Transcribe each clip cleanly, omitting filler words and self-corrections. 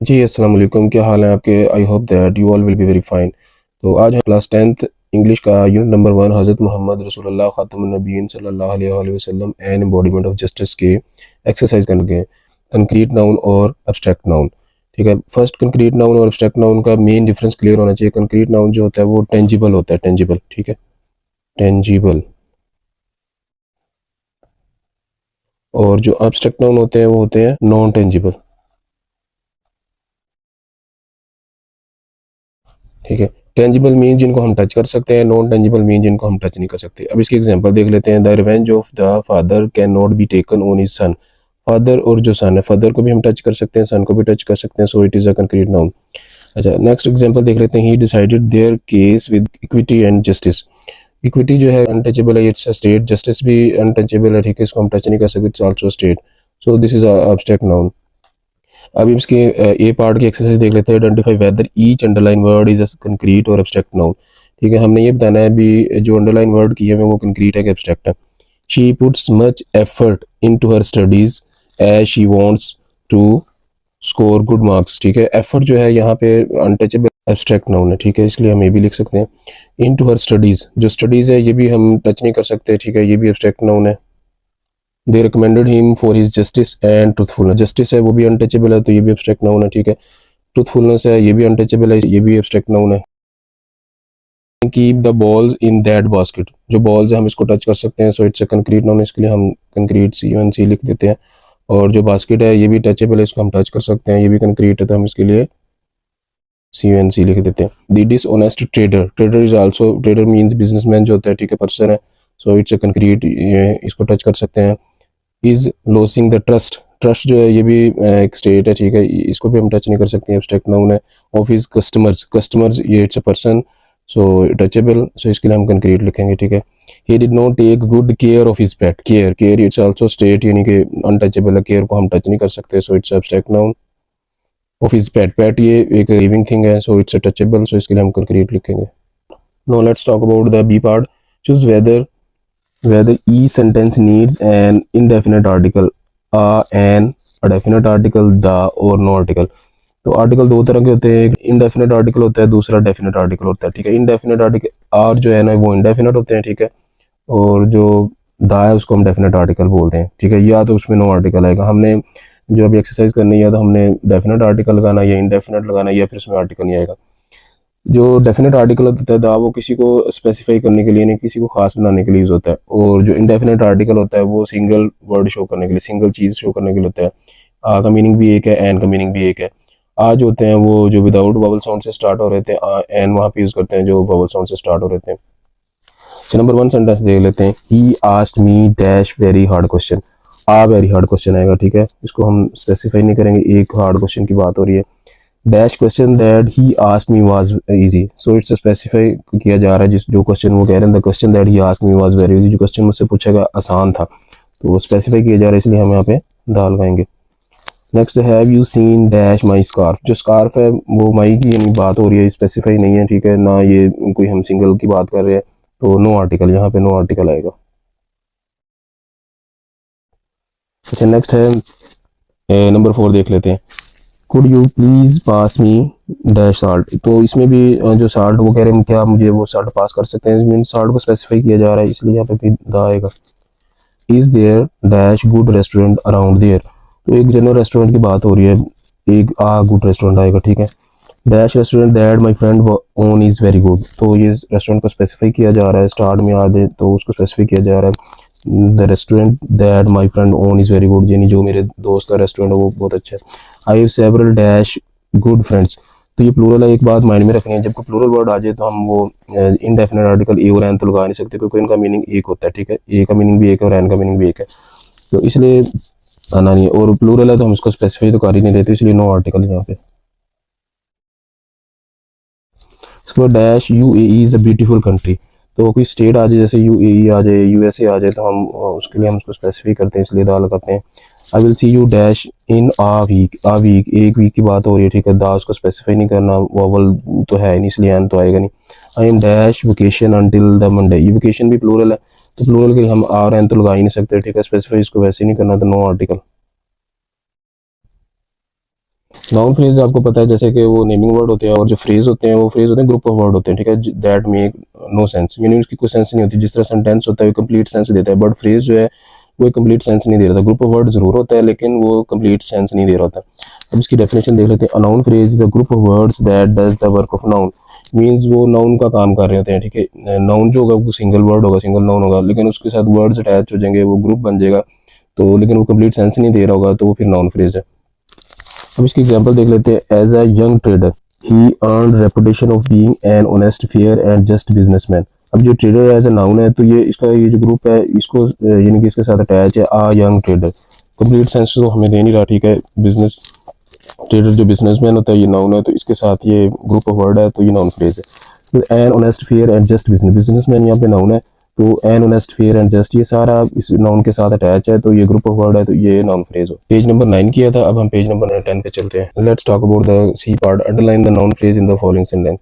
जी, अस्सलाम वालेकुम, क्या हाल है आपके? I hope that you all will be very fine. तो आज हम क्लास 10th इंग्लिश का यूनिट नंबर 1 हज़रत मोहम्मद रसूलुल्लाह ख़ातमुन नबिय्यीन सल्लल्लाहु अलैहि वसल्लम एंड एम्बॉडीमेंट ऑफ जस्टिस के एक्सरसाइज करने लगे हैं। कंक्रीट नाउन और एब्स्ट्रैक्ट नाउन। ठीक है, फर्स्ट कंक्रीट नाउन और एब्स्ट्रैक्ट नाउन का मेन डिफरेंस क्लियर होना चाहिए। कंक्रीट नाउन जो होता है वो टेंजिबल होता है, टेंजिबल, ठीक है, टेंजिबल। और जो एब्स्ट्रैक्ट नाउन होते हैं वो होते हैं नॉन टेंजिबल। ठीक है, टेंजिबल मीन जिनको हम टच कर सकते हैं, नॉन टेंजिबल मीन जिनको हम टच नहीं कर सकते। अब इसकी एग्जांपल देख लेते हैं। The revenge of the father can not be taken on his son. Father और जो सन है, फादर को भी हम टच कर सकते हैं, सन को भी टच कर सकते हैं, so it is a concrete noun. अच्छा, नेक्स्ट एग्जांपल देख लेते हैं। ही decided there case with equity and justice. Equity जो है अनटचेबल है, इट्स अ स्टेट। जस्टिस भी अनटचेबल है, ठीक है, इसको हम टच नहीं कर सकते, it's also state, so this is a abstract noun. अब इसके ए पार्ट की एक्सरसाइज देख लेते हैं। Identify whether each underline word is a concrete और एब्स्ट्रैक्ट नाउन। ठीक है, हमने ये बताना है भी जो अंडरलाइन वर्ड किए हुए वो कंक्रीट है कि एब्स्ट्रैक्ट है। She puts much effort into her studies as she wants to score good marks. ठीक है, एफर्ट जो है यहाँ पे अनटचेबल एब्स्ट्रैक्ट नाउन है, ठीक है, इसलिए हम ये भी लिख सकते हैं। इनटू हर स्टडीज, जो स्टडीज है ये भी हम टच नहीं कर सकते, ठीक है, ये भी एब्स्ट्रैक्ट नाउन है। They recommended him for his justice and truthfulness. Justice है वो भी अनटचेबल है, तो ये भी एब्स्ट्रैक्ट नाउन है, ठीक है। ट्रूथफुलनेस है ये भी अनटचेबल है, ये भी एब्स्ट्रैक्ट नाउन है। Keep the balls in that basket, जो बॉल्स है हम इसको टच कर सकते हैं, so it's a concrete noun, इसके लिए हम कंक्रीट CUNC लिख देते हैं। और जो बास्केट है ये भी टचेबल है, इसको हम टच कर सकते हैं, ये भी कंक्रीट है, तो हम इसके लिए CUNC लिख देते हैं। The dishonest trader, trader is also, trader means businessman जो होता है, ठीक है, पर्सन है, सो इट्स अ कंक्रीट, इसको टच कर सकते हैं। Is losing the trust, trust जो है ये भी एक स्टेट है, ठीक है, इसको भी हम टच नहीं कर सकते, एब्स्ट्रैक्ट नाउन है। ऑफ हिज कस्टमर्स, कस्टमर्स ये it's a person, so touchable, so इसके लिए हम कंक्रीट लिखेंगे, ठीक है। He did not take good care of his pet, care, care it's also state, यानी कि अनटचेबल है, केयर को हम टच नहीं कर सकते, so it's abstract noun. Of his pet, pet ये एक लिविंग थिंग है, सो इट्स टचेबल, सो इसके लिए हम कंक्रीट लिखेंगे। No let's talk about the B part. Choose whether, whether each sentence needs an indefinite article, a definite article, the or no article। तो article दो तरह के होते हैं, एक इनडेफिनेट आर्टिकल होता है, दूसरा डेफिनेट आर्टिकल होता है, ठीक है। इनडेफिनेट आर्टिकल आर जो है ना वो इनडेफिनेट होते हैं, ठीक है, और जो दा है उसको हम डेफिनेट आर्टिकल बोलते हैं, ठीक है। या तो उसमें नो आर्टिकल आएगा, हमने जो अभी एक्सरसाइज करनी है तो हमने डेफिनेट आर्टिकल लगाना या इनडेफिनेट लगाना, या फिर उसमें आर्टिकल नहीं आएगा। जो डेफिनेट आर्टिकल होता है दा, वो किसी को स्पेसिफाई करने के लिए, नहीं किसी को खास बनाने के लिए यूज होता है। और जो इनडेफिनेट आर्टिकल होता है वो सिंगल वर्ड शो करने के लिए, सिंगल चीज शो करने के लिए होता है। आ का मीनिंग भी एक है, एन का मीनिंग भी एक है। आज होते हैं वो जो विदाउट ववल साउंड से स्टार्ट हो रहे थे, एन वहाँ पे यूज करते हैं जो ववल साउंड से स्टार्ट हो रहे थे। तो नंबर 1 सेंटेंस देख लेते हैं। He asked me dash very hard question. A very hard question आएगा, ठीक है, इसको हम स्पेसिफाई नहीं करेंगे, एक हार्ड क्वेश्चन की बात हो रही है। Dash question that he asked me was easy, so it's specify किया जा रहा है जिस जो क्वेश्चन वो कह रहे हैं, the question that he asked me was very easy, जो क्वेश्चन मुझसे पूछा गया आसान था, तो वो स्पेसिफाई किया जा रहा है, इसलिए हम यहाँ पे दा लगाएंगे। Next, have you seen dash my scarf. जो स्कार्फ है वो माई की यानी बात हो रही है, स्पेसिफाई नहीं है, ठीक है ना, ये कोई हम सिंगल की बात कर रहे हैं, तो नो आर्टिकल, यहाँ पे नो आर्टिकल आएगा। अच्छा, नेक्स्ट है नंबर 4 देख लेते हैं। Could you please pass me the salt. तो इसमें भी जो साल्ट वो कह रहे हैं क्या मुझे वो साल्ट पास कर सकते हैं, मीन साल्ट को स्पेसिफाई किया जा रहा है, इसलिए यहाँ पे भी द आएगा। Is there dash good restaurant around there, तो एक जनरल रेस्टोरेंट की बात हो रही है, एक गुड रेस्टोरेंट आएगा, ठीक है। Dash restaurant that my friend own is very good, तो ये रेस्टोरेंट को स्पेसिफाई किया जा रहा है, स्टार्ट में आ दे तो उसको स्पेसिफाई किया जा रहा है। The restaurant that my friend own is very good, यानी जो मेरे दोस्त का रेस्टोरेंट है वो बहुत अच्छा है। I have several dash good friends, तो ये प्लूरल है, एक बात माइंड में रखनी है, जब कोई प्लूरल वर्ड आ जाए तो हम वो इनडेफिनेट आर्टिकल ए और एन तो लगा नहीं सकते, क्योंकि इनका मीनिंग एक होता है, ठीक है, ए का मीनिंग भी एक है और एन का मीनिंग भी एक है, तो इसलिए आना नहीं है। और प्लूरल है तो हम इसको स्पेसिफाई तो कर ही नहीं देते, इसलिए नो आर्टिकल यहाँ पे। उसके बाद dash UAE is a beautiful country, तो कोई स्टेट आ जाए, जैसे UAE आ जाए, USA आ जाए, तो हम उसके लिए हम उसको स्पेसिफाई करते हैं, इसलिए दा लगाते हैं। I will see you dash in a week, एक वीक की बात हो रही है, ठीक है, दा उसको स्पेसिफाई नहीं करना, वोवल तो है नहीं, इसलिए एन तो आएगा नहीं। I am dash vacation until the Monday, ये वेकेशन भी प्लूरल है, तो प्लूरल के लिए हम आर एन तो लगा ही नहीं सकते, ठीक है, स्पेसिफाई इसको वैसे ही नहीं करना, तो नो आर्टिकल। नाउन फ्रेज आपको पता है जैसे कि वो नेमिंग वर्ड होते हैं, और जो फ्रेज होते हैं वो फ्रेज होते हैं ग्रुप ऑफ वर्ड होते हैं, ठीक है, दैट मेक नो सेंस, यानी उसकी कोई सेंस नहीं होती। जिस तरह सेंटेंस होता है वो कंप्लीट सेंस देता है, बट फ्रेज जो है वो कंप्लीट सेंस नहीं दे रहा था। ग्रुप ऑफ वर्ड जरूर होता है लेकिन वो कंप्लीट सेंस नहीं दे रहा होता। अब इसकी डेफिनेशन देख लेते हैं। A noun phrase is a group of words that does the work of noun, means वो नाउन का काम कर रहे होते हैं, ठीक है। नाउन जो होगा वो सिंगल वर्ड होगा, सिंगल नाउन होगा, लेकिन उसके साथ वर्ड्स अटैच हो जाएंगे, वो ग्रुप बन जाएगा, तो लेकिन वो कंप्लीट सेंस नहीं दे रहा होगा, तो वो फिर नाउन फ्रेज है। अब इसकी एग्जांपल देख लेते हैं। As a young trader he earn reputation of being an honest fair and just businessman. अब जो ट्रेडर एज अ नाउन है, तो ये इसका ये जो ग्रुप है इसको यानी कि इसके साथ अटैच है आ यंग ट्रेडर। कंप्लीट सेंस तो हमें दे नहीं रहा, ठीक है। बिजनेस ट्रेडर जो बिजनेसमैन होता है ये नाउन है, तो इसके साथ ये ग्रुप ऑफ वर्ड है, तो ये नाउन फ्रेज है। तो N honest fair and just businessman यहाँ पे नाउन है, तो N honest fair and just ये सारा इस नाउन के साथ अटैच है, तो ये ग्रुप ऑफ वर्ड है, तो ये नाउन फ्रेज हो। पेज नंबर 9 किया था, अब हम पेज नंबर 10 पे चलते हैं। Let's talk about the C part. Underline the noun phrase in the following sentence.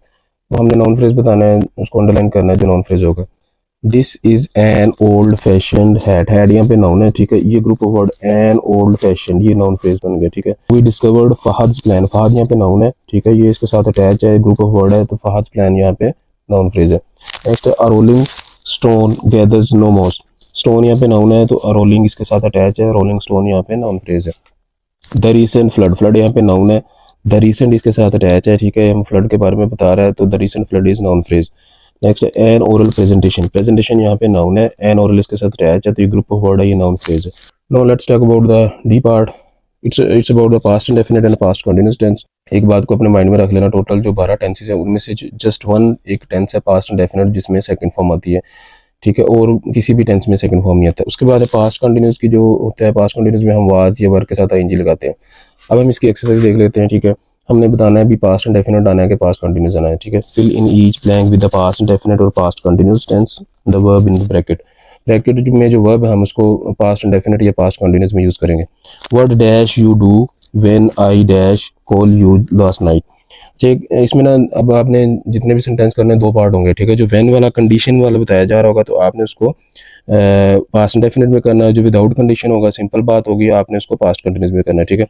तो हमने नाउन फ्रेज बताना है, उसको अंडरलाइन करना है जो नाउन फ्रेज होगा। This is an old fashion hat. Hat यहाँ पे नाउन है, ठीक है। ये group of word an old fashion, ये नाउन फ्रेज बन गया, ठीक है। वी डिस्कवर्ड फहद्स प्लान। फहद यहाँ पे नाउन है, ठीक है, ये इसके साथ अटैच है, ग्रुप ऑफ वर्ड है, तो फहद्स प्लान यहाँ पे नाउन फ्रेज है। नेक्स्ट है a rolling stone gathers no moss. Stone यहाँ पे नाउन है, तो अ रोलिंग इसके साथ अटैच है, रोलिंग स्टोन यहाँ पे नाउन फ्रेज है। The recent flood. फ्लड यहाँ पे नाउन है, द रीसेंट इसके साथ अटैच है, ठीक है, हम फ्लड के बारे में बता रहा है, तो the recent flood is noun phrase. Next है एन ओरल प्रेजेंटेशन। प्रेजेंटेशन यहाँ पे नाउन है, एन ओरल इसके साथ अटैच है, तो ये ग्रुप ऑफ वर्ड है, ये नाउन फ्रेज है। Now let's talk about the D part. It's about the past indefinite and past continuous tense. एक बात को अपने माइंड में रख लेना, टोटल जो 12 टेंसेस है उनमें से जस्ट वन एक टेंस है पास्ट इंडेफिनिट जिसमें सेकंड फॉर्म आती है, ठीक है, और किसी भी टेंस में सेकंड फॉर्म नहीं आता। उसके बाद है पास्ट कंटिन्यूस की, जो होता है पास्ट कंटिन्यूस में हम वाज या वर्क के साथ आईएनजी लगाते हैं। अब हम इसकी एक्सरसाइज देख लेते हैं, ठीक है। हमने बताना है भी पास्ट इंडेफिनिट आना है कि पास्ट कंटिन्यूस आना है, ठीक है। Fill in each blank with the past indefinite और past continuous tense the verb in bracket. Bracket में जो वर्ब है हम उसको पास्ट इंडेफिनिट या पास्ट कंटिन्यूस में यूज करेंगे। What dash you do when I dash call you last night. ठीक, इसमें ना अब आपने जितने भी सेंटेंस करने हैं दो पार्ट होंगे, ठीक है। जो व्हेन वाला कंडीशन वाला बताया जा रहा होगा तो आपने उसको पास्ट इंडेफिनिट में करना है। जो विदाउट कंडीशन होगा सिंपल बात होगी, आपने उसको पास्ट कंटिन्यूस में करना है, ठीक है।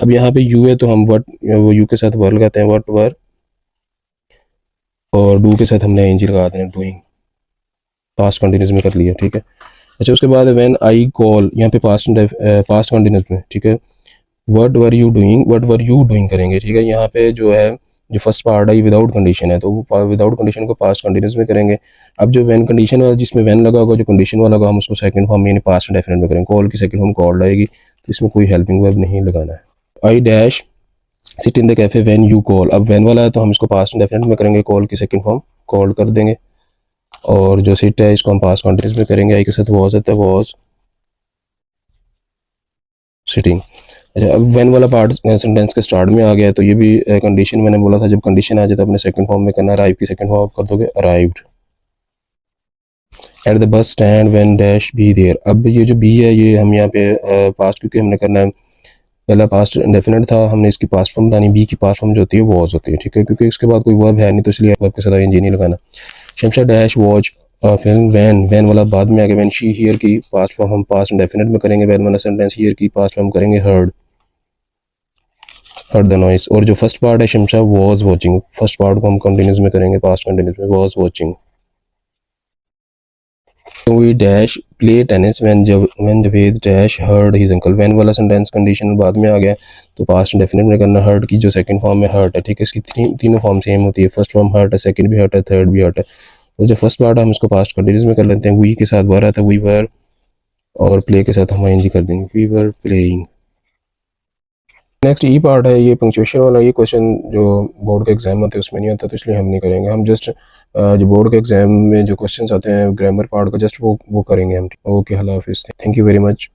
अब यहाँ पे यू है तो हम व्हाट, वो यू के साथ वर लगाते हैं, व्हाट वर, और डू के साथ हमने एनजी लगा देना, डूइंग, पास्ट कंटिन्यूस में कर लिया, ठीक है। अच्छा, उसके बाद व्हेन आई कॉल, यहाँ पे पास्ट कंटिन्यूस में, ठीक है। What were you doing, what were you doing करेंगे, ठीक है। यहाँ पे जो है जो फर्स्ट पार्ट है ये विदाउट कंडीशन है, तो वो विदाउट कंडीशन को पास्ट कंटिन्यूस में करेंगे। अब जो व्हेन कंडीशन वाला जिसमें व्हेन लगा होगा, जो कंडीशन वाला होगा, हम उसको सेकंड फॉर्म यानी पास्ट डेफिनेट में करेंगे। कॉल की सेकंड फॉर्म कॉल्ड आएगी, तो इसमें कोई हेल्पिंग वर्ब नहीं लगाना है। I dash sit in the cafe when you call. अब व्हेन वाला है तो हम इसको पास्ट डेफिनेट में करेंगे, कॉल की सेकंड फॉर्म कॉल्ड कर देंगे, और जो सिट है इसको हम पास्ट कंटिन्यूस में करेंगे। आई के साथ वॉज है तो वॉज सिटिंग। अच्छा, अब व्हेन वाला पार्ट सेंटेंस के स्टार्ट में आ गया, तो ये भी कंडीशन मैंने बोला था, जब कंडीशन आ जाए तो अपने सेकंड फॉर्म में करना। अराइव की सेकंड फॉर्म कर दोगे arrived. At the bus stand when dash be there. अब ये जो बी है ये हम यहाँ पे पास्ट, क्योंकि हमने करना है पहला पास्ट इंडेफिनिट था, हमने इसकी पास्ट फॉर्म बनानी। बी की पास्ट फॉर्म जो होती है वॉज होती है, ठीक है, क्योंकि इसके बाद कोई वर्ब है नहीं, तो इसलिए वर्ब के साथ आईएनजी नहीं लगाना। Shamsha dash watch film when. When वाला बाद में आ गया। वैन शी हियर की पास्ट फॉर्म हम पास्ट इंडेफिनिट में करेंगे। वैन वाला सेंटेंस हियर की पास्ट फॉर्म करेंगे हर्ड, हर्ड द नॉइस। और जो फर्स्ट पार्ट है Shamsha was watching, first part को हम कंटिन्यूस में करेंगे, पास्ट कंटिन्यूस में was watching. We dash play tennis when Javed dash heard his uncle. When वाला सेंटेंस कंडीशन बाद में आ गया, तो पास्ट इंडेफिनिट में करना। हर्ड की जो सेकंड फॉर्म है हर्ट है, ठीक है। इसकी तीनों फॉर्म सेम होती है, फर्स्ट फॉर्म हर्ट है, सेकंड भी हर्ट है, थर्ड भी हर्ट है। और जो फर्स्ट पार्ट है हम इसको पास्ट कंटिन्यूस में कर लेते हैं। वी के साथ वर आता है, वी वर, और प्ले के साथ हम आईएनजी कर देंगे, we were playing. Next E part है, ये पंक्चुएशन वाला। ये क्वेश्चन जो बोर्ड के एग्जाम आते हैं उसमें नहीं आता, तो इसलिए हम नहीं करेंगे। हम जस्ट जो बोर्ड के एग्जाम में जो क्वेश्चंस आते हैं ग्रामर पार्ट का, जस्ट वो करेंगे हम। ओके, अल्लाह हाफिज़, थैंक यू वेरी मच।